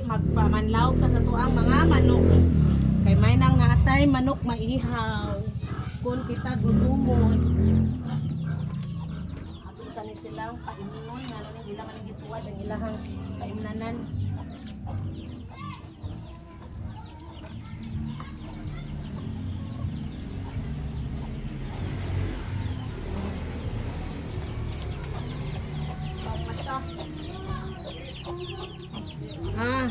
magpamanlaw ka sa tuang mga manok. Kay may nang naatay manok maihaw. Kung kita gudumon. At isa ni silang painunon nga nang ilang ang gituwad ang ilang kaimnanan. Ah.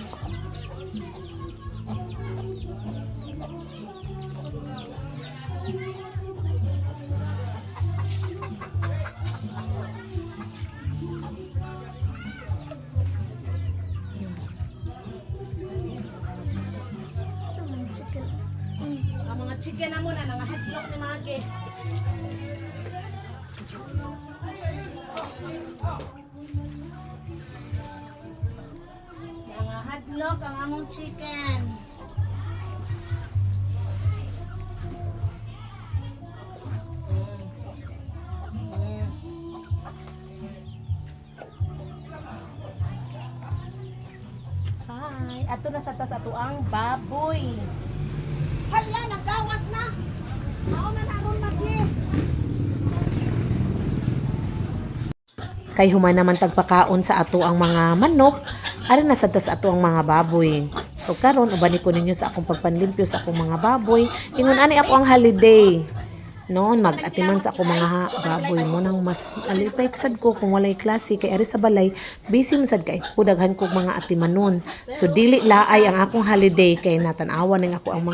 Ang mga chicken na muna, nangahatlok ni Magi. Nangahatlok ang among chicken. Hi, ato na sa tas ato ang baboy. Hala, nagawas na. Mao na naron Magi. Kay human naman tagpakaon sa ato ang mga manok, ari na sa tas ato ang mga baboy. So karon ubani ko ninyo sa akong pagpanlimpyo sa akong mga baboy. Ingon ani ako ang holiday. Noon mag-atiman sa akong mga baboy mo nang mas alipay sad ko kung walay klase kay ari sa balay busy man sad kay pudaghan kog mga atimanon. So dili laay ang akong holiday kay natan-awa ning ako ang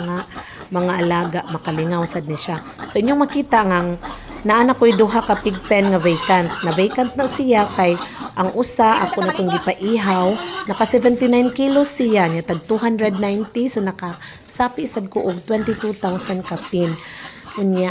mga alaga makalingaw sad ni siya. So inyong makita ngang naana ko'y duha ka pig pen nga vacant. Na vacant na siya kay ang usa ako na itong gipaihaw. Naka 79 kilos siya. Niya tag 290. So naka sapi sad ko og 22,000 ka pin. Unya,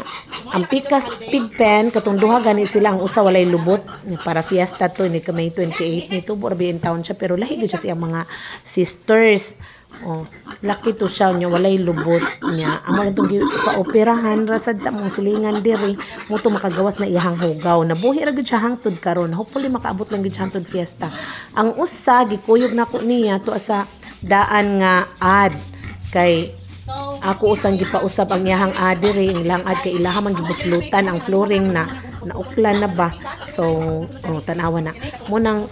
ang pikas pig pen, katong duha gani sila ang usa walay lubot. Para fiesta to, ni kamay 28 nito. Borbiin taon siya. Pero lahi siya siyang mga sisters. Oh, laki to siya niya walay lubot niya. Amo lang tong pa-operahan rasad sa mong silingan diri mo to makagawas na iyang hugaw. Nabuhi ra gid siya hangtod karon. Hopefully makaabot lang gid siya hangtod fiesta. Ang usa gikuyog nako niya to sa daan nga ad kay ako usang gipausab ang iyang adiri ilang ad kay ilaha man gibuslutan ang flooring na nauklan na ba. So tanawa na mo nang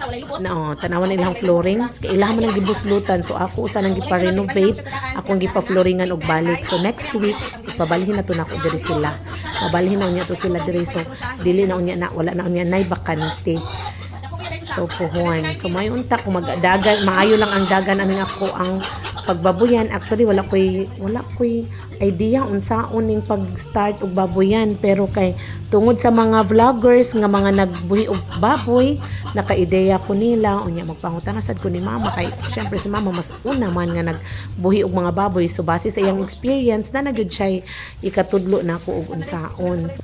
tanawa na ilang flooring kay ilaha man ang gibuslutan. So ako usa nang gipa-renovate akong gipa-flooringan og balik. So next week ipabalhin na to nako diri sila. Pabalhin na unya to sila diri. So dili na unya na wala na unya nay bakante. So puhuan. So may unta kung magdagan maayo lang ang dagan aning ako ang pagbaboyan. Actually wala koy idea unsaon ning pag-start og baboyan pero kay tungod sa mga vloggers nga mga nagbuhi og baboy naka-ideya ko nila unya magpangutana sad ko ni mama kay syempre si mama mas una man nga nagbuhi og mga baboy. So base sa iyang experience na nagyud siya ikatudlo na ko og unsaon. So,